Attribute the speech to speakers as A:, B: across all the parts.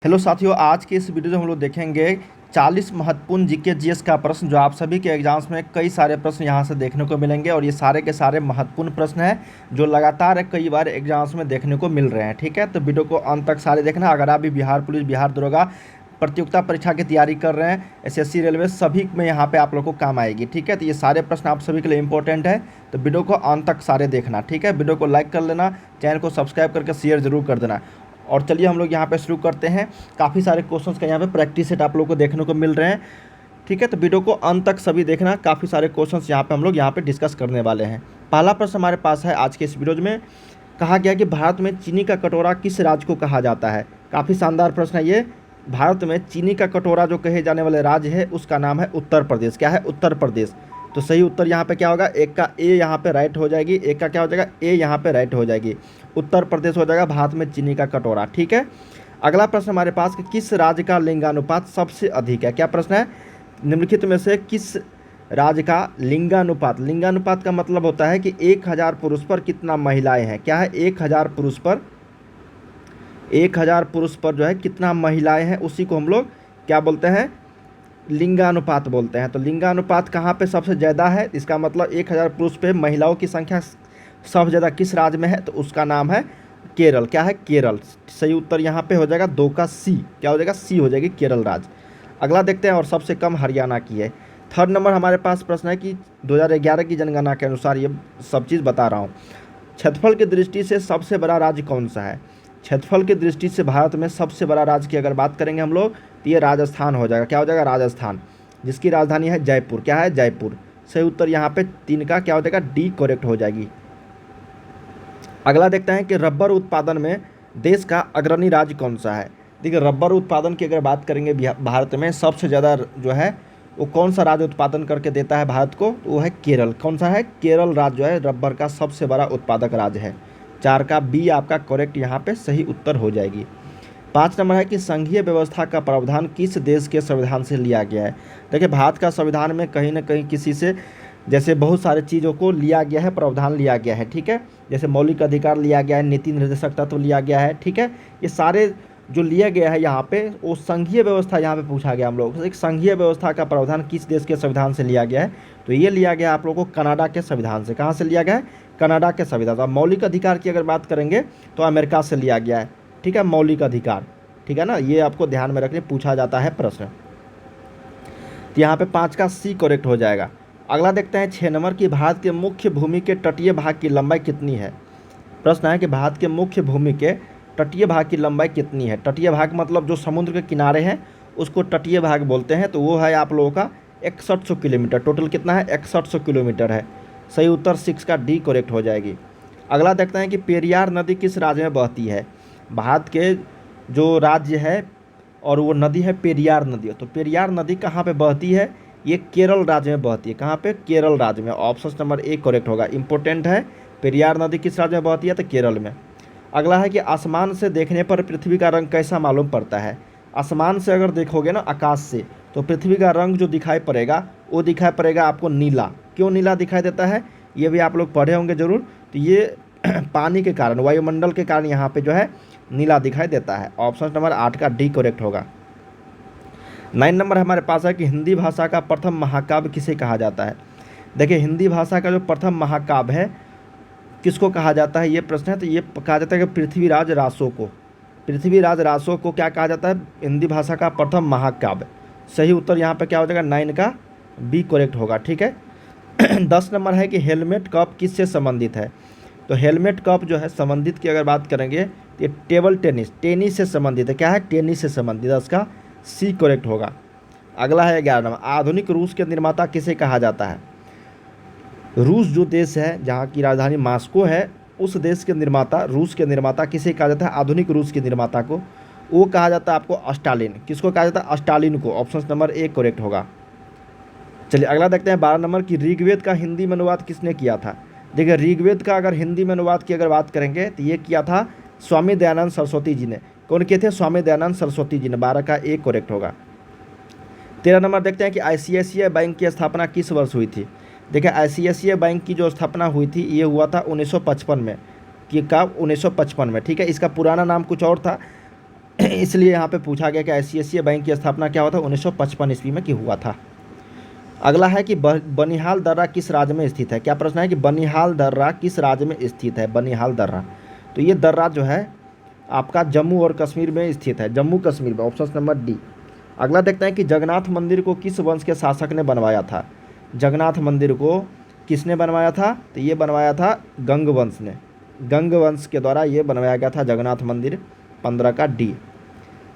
A: Hello साथियों, आज के इस वीडियो में हम लोग देखेंगे 40 महत्वपूर्ण जीके जीएस का प्रश्न जो आप सभी के एग्जाम्स में कई सारे प्रश्न यहां से देखने को मिलेंगे। और ये सारे के सारे महत्वपूर्ण प्रश्न हैं जो लगातार कई बार एग्जाम्स में देखने को मिल रहे हैं। ठीक है, तो वीडियो को अंत तक सारे देखना। अगर आप भी बिहार पुलिस, बिहार दरोगा प्रतियोगिता परीक्षा की तैयारी कर रहे हैं, एसएससी, रेलवे, सभी में यहाँ पे आप लोग को काम आएगी। ठीक है, तो ये सारे प्रश्न आप सभी के लिए इंपॉर्टेंट है, तो वीडियो को अंत तक सारे देखना। ठीक है, वीडियो को लाइक कर लेना, चैनल को सब्सक्राइब करके शेयर जरूर कर देना। और चलिए हम लोग यहाँ पे शुरू करते हैं। काफ़ी सारे क्वेश्चंस का यहाँ पे प्रैक्टिस सेट आप लोग को देखने को मिल रहे हैं। ठीक है, तो वीडियो को अंत तक सभी देखना। काफ़ी सारे क्वेश्चंस यहाँ पे हम लोग यहाँ पे डिस्कस करने वाले हैं। पहला प्रश्न हमारे पास है आज के इस वीडियो में। कहा गया कि भारत में चीनी का कटोरा किस राज्य को कहा जाता है। काफ़ी शानदार प्रश्न है ये। भारत में चीनी का कटोरा जो कहे जाने वाले राज्य है उसका नाम है उत्तर प्रदेश। क्या है? उत्तर प्रदेश। तो सही उत्तर यहाँ पे क्या होगा? एक का ए यहाँ पे राइट हो जाएगी, एक का क्या हो जाएगा? ए यहाँ पे राइट हो जाएगी। उत्तर प्रदेश हो जाएगा भारत में चीनी का कटोरा। ठीक है, अगला प्रश्न हमारे पास कि किस राज्य का लिंगानुपात सबसे अधिक है। क्या प्रश्न है? निम्नलिखित में से किस राज्य का लिंगानुपात, लिंगानुपात का मतलब होता है कि 1000 पुरुष पर कितना महिलाएं हैं। क्या है? 1000 पुरुष पर, 1000 पुरुष पर जो है कितना महिलाएं हैं, उसी को हम लोग क्या बोलते हैं? लिंगानुपात बोलते हैं। तो लिंगानुपात कहाँ पे सबसे ज़्यादा है? इसका मतलब 1000 पुरुष पे महिलाओं की संख्या सबसे ज़्यादा किस राज्य में है? तो उसका नाम है केरल। क्या है? केरल। सही उत्तर यहाँ पे हो जाएगा 2 का सी। क्या हो जाएगा? सी हो जाएगी, केरल राज्य। अगला देखते हैं, और सबसे कम हरियाणा की है। थर्ड नंबर हमारे पास प्रश्न है कि 2011 की जनगणना के अनुसार, ये सब चीज़ बता रहा हूँ, क्षेत्रफल की दृष्टि से सबसे बड़ा राज्य कौन सा है। क्षेत्रफल की दृष्टि से भारत में सबसे बड़ा राज्य की अगर बात करेंगे हम लोग, तो ये राजस्थान हो जाएगा। क्या हो जाएगा? राजस्थान, जिसकी राजधानी है जयपुर। क्या है? जयपुर। सही उत्तर यहाँ पे 3 का क्या हो जाएगा? डी करेक्ट हो जाएगी। अगला देखते हैं कि रबर उत्पादन में देश का अग्रणी राज्य कौन सा है। देखिए, रबर उत्पादन की अगर बात करेंगे भारत में सबसे ज़्यादा जो है वो कौन सा राज्य उत्पादन करके देता है भारत को, तो वो है केरल। कौन सा है? केरल राज्य जो है रबर का सबसे बड़ा उत्पादक राज्य है। 4 का बी आपका करेक्ट यहाँ पे सही उत्तर हो जाएगी। 5 नंबर है कि संघीय व्यवस्था का प्रावधान किस देश के संविधान से लिया गया है। देखिए, भारत का संविधान में कहीं ना कहीं किसी से, जैसे बहुत सारे चीज़ों को लिया गया है, प्रावधान लिया गया है। ठीक है, जैसे मौलिक अधिकार लिया गया है, नीति निर्देशक तत्व लिया गया है। ठीक है, ये सारे जो लिया गया है यहाँ पे, वो संघीय व्यवस्था यहाँ पे पूछा गया हम लोग। एक संघीय व्यवस्था का प्रावधान किस देश के संविधान से लिया गया है, तो ये लिया गया आप लोगों को कनाडा के संविधान से। कहाँ से लिया गया है? कनाडा के संविधान। अब मौलिक अधिकार की अगर बात करेंगे तो अमेरिका से लिया गया है। ठीक है, मौलिक अधिकार। ठीक है ना, ये आपको ध्यान में रखने पूछा जाता है प्रश्न। तो यहाँ पे 5 का सी करेक्ट हो जाएगा। अगला देखते हैं 6 नंबर की भारत के मुख्य भूमि के तटीय भाग की लंबाई कितनी है। प्रश्न है कि भारत के मुख्य भूमि के तटीय भाग की लंबाई कितनी है। तटीय भाग मतलब जो समुद्र के किनारे हैं उसको तटीय भाग बोलते हैं। तो वो है आप लोगों का 6100 किलोमीटर। टोटल कितना है? 6100 किलोमीटर है। सही उत्तर 6 का डी करेक्ट हो जाएगी। अगला देखते हैं कि पेरियार नदी किस राज्य में बहती है। भारत के जो राज्य है और वो नदी है पेरियार नदी। तो पेरियार नदी कहाँ पे बहती है? ये केरल राज्य में बहती है। कहाँ पे? केरल राज्य में। ऑप्शन नंबर ए करेक्ट होगा, इंपॉर्टेंट है। पेरियार नदी किस राज्य में बहती है? तो केरल में। अगला है कि आसमान से देखने पर पृथ्वी का रंग कैसा मालूम पड़ता है। आसमान से अगर देखोगे ना, आकाश से, तो पृथ्वी का रंग जो दिखाई पड़ेगा वो दिखाई पड़ेगा आपको नीला। क्यों नीला दिखाई देता है? ये भी आप लोग पढ़े होंगे ज़रूर। तो ये पानी के कारण, वायुमंडल के कारण यहाँ पे जो है नीला दिखाई देता है। ऑप्शन नंबर 8 का डी करेक्ट होगा। 9 नंबर हमारे पास है कि हिंदी भाषा का प्रथम महाकाव्य किसे कहा जाता है। देखिए, हिंदी भाषा का जो प्रथम महाकाव्य है किसको कहा जाता है, ये प्रश्न है। तो ये कहा जाता है कि पृथ्वीराज रासो को। पृथ्वीराज रासो को क्या कहा जाता है? हिंदी भाषा का प्रथम महाकाव्य। सही उत्तर यहाँ पे क्या हो जाएगा? 9 का बी करेक्ट होगा। ठीक है। 10 नंबर है कि हेलमेट कप किससे संबंधित है। तो हेलमेट कप जो है संबंधित की अगर बात करेंगे तो ये टेबल टेनिस, टेनिस से संबंधित है। क्या है? टेनिस से संबंधित है। उसका सी करेक्ट होगा। अगला है 11 नंबर, आधुनिक रूस के निर्माता किसे कहा जाता है। रूस जो देश है जहाँ की राजधानी मास्को है, उस देश के निर्माता, रूस के निर्माता किसे कहा जाता है? आधुनिक रूस के निर्माता को वो कहा जाता है आपको स्टालिन। किसको कहा जाता है? स्टालिन को। ऑप्शन नंबर ए करेक्ट होगा। चलिए अगला देखते हैं 12 नंबर की ऋग्वेद का हिंदी में अनुवाद किसने किया था। देखिए, ऋग्वेद का अगर हिंदी में अनुवाद की अगर बात करेंगे तो ये किया था स्वामी दयानंद सरस्वती जी ने। कौन किए थे? स्वामी दयानंद सरस्वती जी ने। 12 का ए करेक्ट होगा। 13 नंबर देखते हैं कि आईसीआईसीआई बैंक की स्थापना किस वर्ष हुई थी। देखिए, आईसीआईसीआई बैंक की जो स्थापना हुई थी ये हुआ था 1955 में। कि कब? 1955 में। ठीक है, इसका पुराना नाम कुछ और था। इसलिए यहाँ पे पूछा गया कि ICICI बैंक की स्थापना क्या हुआ था, 1955 ईस्वी में की हुआ था। अगला है कि बनिहाल दर्रा किस राज्य में स्थित है। क्या प्रश्न है कि बनिहाल दर्रा किस राज्य में स्थित है, बनिहाल दर्रा। तो ये दर्रा जो है आपका जम्मू और कश्मीर में स्थित है, जम्मू कश्मीर में, ऑप्शन नंबर डी। अगला देखते हैं कि जगन्नाथ मंदिर को किस वंश के शासक ने बनवाया था। जगन्नाथ मंदिर को किसने बनवाया था, तो ये बनवाया था गंग वंश ने, गंग वंश के द्वारा ये बनवाया गया था जगन्नाथ मंदिर। 15 का डी।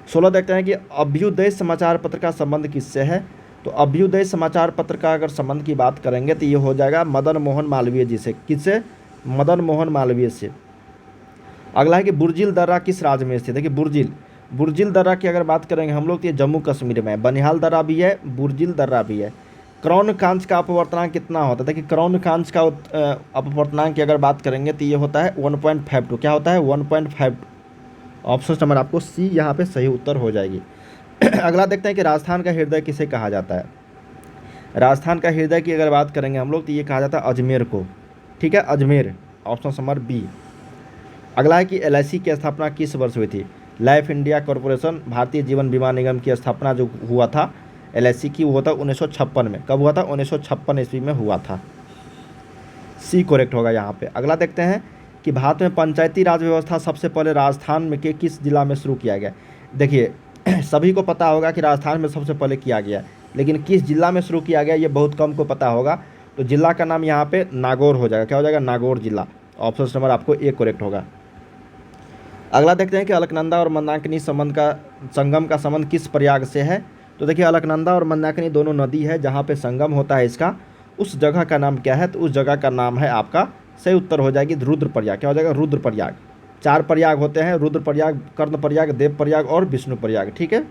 A: 16 देखते हैं कि अभ्युदय समाचार पत्र का संबंध किससे है। तो अभ्युदय समाचार पत्र का अगर संबंध की बात करेंगे तो ये हो जाएगा मदन मोहन मालवीय जी से। किससे, मदन मोहन मालवीय से। अगला है कि बुर्जिल दर्रा किस राज्य में स्थित है। कि बुर्जिल दर्रा की अगर बात करेंगे हम लोग तो ये जम्मू कश्मीर में है। बनिहाल दर्रा भी है, बुर्जिल दर्रा भी है। क्रौन कांच का अपवर्तनांक कितना होता है। देखिए क्रौन कांच का अपवर्तनांक की अगर बात करेंगे तो ये होता है 1.52। क्या होता है, 1.52। ऑप्शन नंबर आपको सी यहाँ पे सही उत्तर हो जाएगी। अगला देखते हैं कि राजस्थान का हृदय किसे कहा जाता है। राजस्थान का हृदय की अगर बात करेंगे हम लोग तो ये कहा जाता है अजमेर को। ठीक है, अजमेर, ऑप्शन नंबर बी। अगला है कि LIC की स्थापना किस वर्ष हुई थी। Life India corporation, Bharatiya Jeevan बीमा निगम की स्थापना जो हुआ था LIC की, वो हुआ था 1956 में। कब हुआ था, 1956 ईस्वी में हुआ था। सी करेक्ट होगा यहाँ पे। अगला देखते हैं कि भारत में पंचायती राज व्यवस्था सबसे पहले राजस्थान में के किस जिला में शुरू किया गया। देखिए सभी को पता होगा कि राजस्थान में सबसे पहले किया गया, लेकिन किस जिला में शुरू किया गया ये बहुत कम को पता होगा। तो जिला का नाम यहाँ पे नागौर हो जाएगा। क्या हो जाएगा, नागौर जिला। ऑप्शन नंबर आपको ए करेक्ट होगा। अगला देखते हैं कि अलकनंदा और मंदाकिनी संगम का संबंध किस प्रयाग से है। तो देखिए अलकनंदा और मंदाकिनी दोनों नदी है जहाँ पे संगम होता है इसका, उस जगह का नाम क्या है, तो उस जगह का नाम है आपका, सही उत्तर हो जाएगी रुद्रप्रयाग। क्या हो जाएगा, रुद्रप्रयाग। 4 प्रयाग होते हैं, रुद्रप्रयाग, कर्णप्रयाग, देवप्रयाग और विष्णुप्रयाग। ठीक है।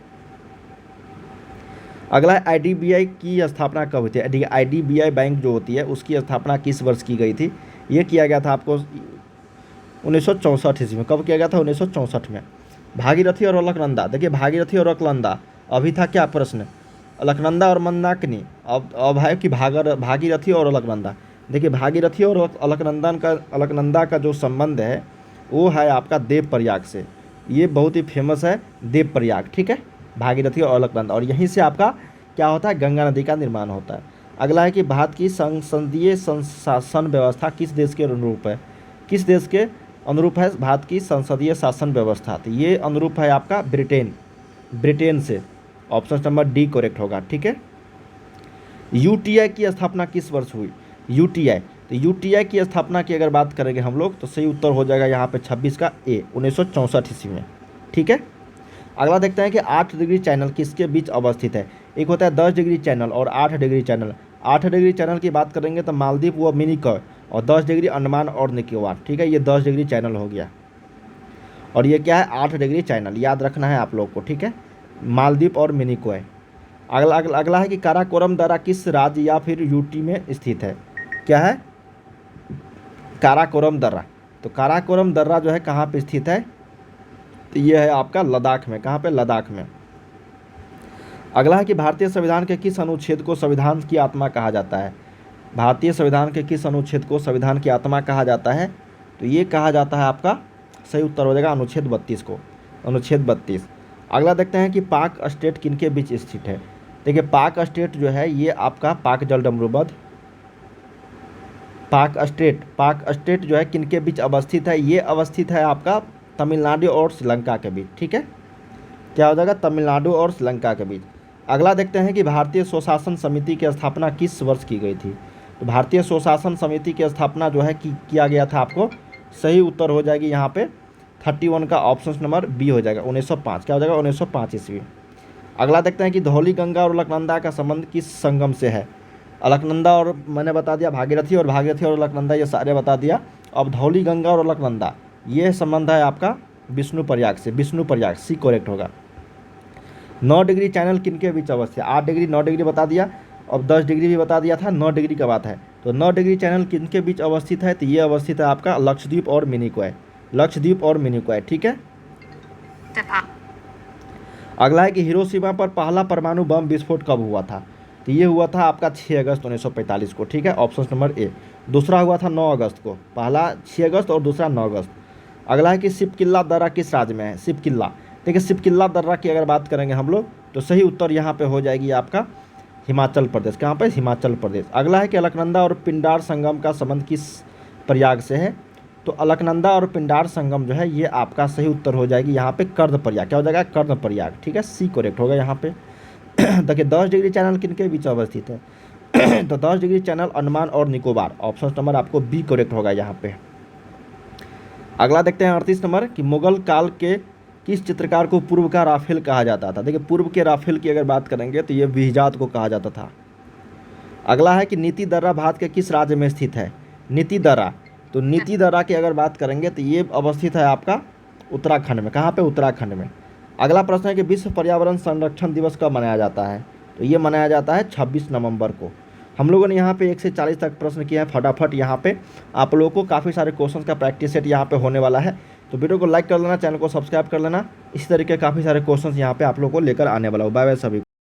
A: अगला है IDBI की स्थापना कब हुई थी। IDBI बैंक जो होती है उसकी स्थापना किस वर्ष की गई थी। ये किया गया था आपको 1964 ईस्वी में। कब किया गया था, 1964 में। भागीरथी और अलकनंदा, देखिए भागीरथी और अलकनंदा, अभी था क्या प्रश्न, अलकनंदा और मंदाकिनी। अब है कि भागीरथी और अलकनंदा। देखिए भागीरथी और अलकनंदा का जो संबंध है वो है आपका देवप्रयाग से। ये बहुत ही फेमस है देवप्रयाग। ठीक है, भागीरथी और अलकनंदा, और यहीं से आपका क्या होता है, गंगा नदी का निर्माण होता है। अगला है कि भारत की संसदीय शासन व्यवस्था किस देश के अनुरूप है। किस देश के अनुरूप है भारत की संसदीय शासन व्यवस्था। तो ये अनुरूप है आपका ब्रिटेन से। ऑप्शन नंबर डी करेक्ट होगा। ठीक है। UTI की स्थापना किस वर्ष हुई। UTI, तो UTI की स्थापना की अगर बात करेंगे हम लोग तो सही उत्तर हो जाएगा यहाँ पे 26 का ए, 1964 ईस्वी में। ठीक है। अगला देखते हैं कि 8 डिग्री चैनल किसके बीच अवस्थित है। एक होता है 10 डिग्री चैनल और 8 डिग्री चैनल। 8 डिग्री चैनल की बात करेंगे तो मालदीव व मिनिकॉय, और 10 डिग्री अंडमान और निकोबार। ठीक है, ये 10 डिग्री चैनल हो गया, और ये क्या है, 8 डिग्री चैनल, याद रखना है आप लोग को। ठीक है, मालदीव और मिनिकॉय। अगला है कि काराकोरम दर्रा किस राज्य या फिर UT में स्थित है। क्या है, काराकोरम दर्रा। तो काराकोरम दर्रा जो है कहाँ पे स्थित है, तो ये है आपका लद्दाख में। कहाँ पे, लद्दाख में। अगला है कि भारतीय संविधान के किस अनुच्छेद को संविधान की आत्मा कहा जाता है। भारतीय संविधान के किस अनुच्छेद को संविधान की आत्मा कहा जाता है, तो ये कहा जाता है आपका, सही उत्तर हो जाएगा अनुच्छेद 32 को, अनुच्छेद 32। अगला देखते हैं कि पाक स्टेट किनके बीच स्थित है। देखिए पाक स्टेट जो है ये आपका पाक जलडमरूबंध, पाक स्टेट जो है किनके बीच अवस्थित है, ये अवस्थित है आपका तमिलनाडु और श्रीलंका के बीच। ठीक है, क्या हो जाएगा, तमिलनाडु और श्रीलंका के बीच। अगला देखते हैं कि भारतीय स्वशासन समिति की स्थापना किस वर्ष की गई थी। तो भारतीय स्वशासन समिति की स्थापना जो है किया गया था आपको, सही उत्तर हो जाएगी यहाँ पे 31 का ऑप्शन नंबर बी हो जाएगा, 1905। क्या हो जाएगा, 1905 ईस्वी। अगला देखते हैं कि धौली गंगा और अलकनंदा का संबंध किस संगम से है। अलकनंदा और मैंने बता दिया, भागीरथी और अलकनंदा ये सारे बता दिया। अब धौली गंगा और अलकनंदा ये संबंध है आपका विष्णुप्रयाग से, विष्णुप्रयाग, सी करेक्ट होगा। 9 डिग्री चैनल किनके बीच अवस्थित है। 8 डिग्री 9 डिग्री बता दिया, अब 10 डिग्री भी बता दिया था, 9 डिग्री का बात है। तो 9 डिग्री चैनल किनके बीच अवस्थित है, तो ये अवस्थित है आपका लक्षद्वीप और मिनिकॉय, लक्षद्वीप और मिनिकॉय। ठीक है। अगला है कि हिरोशिमा पर पहला परमाणु बम विस्फोट कब हुआ था। तो ये हुआ था आपका 6 अगस्त 1945 को। ठीक है, ऑप्शन नंबर ए। दूसरा हुआ था 9 अगस्त को, पहला 6 अगस्त और दूसरा 9 अगस्त। अगला है कि सिपकिल्ला दर्रा किस राज्य में है। सिपकिल्ला, देखिए सिपकिल्ला दर्रा की अगर बात करेंगे हम लोग तो सही उत्तर यहाँ पे हो जाएगी आपका हिमाचल प्रदेश। कहाँ पे? हिमाचल प्रदेश। अगला है कि अलकनंदा और पिंडार संगम का संबंध किस प्रयाग से है? तो अलकनंदा और पिंडार संगम जो है ये आपका सही उत्तर हो जाएगी यहाँ पे कर्णप्रयाग। क्या हो जाएगा? कर्णप्रयाग। ठीक है, सी करेक्ट होगा यहाँ पे। देखिए 10 डिग्री चैनल किनके बीच अवस्थित है? तो 10 डिग्री चैनल अंडमान और निकोबार। ऑप्शन नंबर आपको बी करेक्ट होगा यहाँ पे। अगला देखते हैं 38 नंबर कि मुगल काल के किस चित्रकार को पूर्व का राफेल कहा जाता था? देखिए पूर्व के राफेल की अगर बात करेंगे तो ये विहिजात को कहा जाता था। अगला है कि नीति दर्रा भारत के किस राज्य में स्थित है? नीति दर्रा, तो नीति दर्रा की अगर बात करेंगे तो ये अवस्थित है आपका उत्तराखंड में। कहाँ पे? उत्तराखंड में। अगला प्रश्न है कि विश्व पर्यावरण संरक्षण दिवस कब मनाया जाता है? तो ये मनाया जाता है 26 नवंबर को। हम लोगों ने यहाँ पे 1 से 40 तक प्रश्न किए हैं। फटाफट यहाँ पे आप लोगों को काफ़ी सारे क्वेश्चंस का प्रैक्टिस सेट यहाँ पे होने वाला है। तो वीडियो को लाइक कर लेना, चैनल को सब्सक्राइब कर लेना। इसी तरीके काफ़ी सारे क्वेश्चंस यहाँ पे आप लोगों को लेकर आने वाला हूँ। बाय बाय सभी।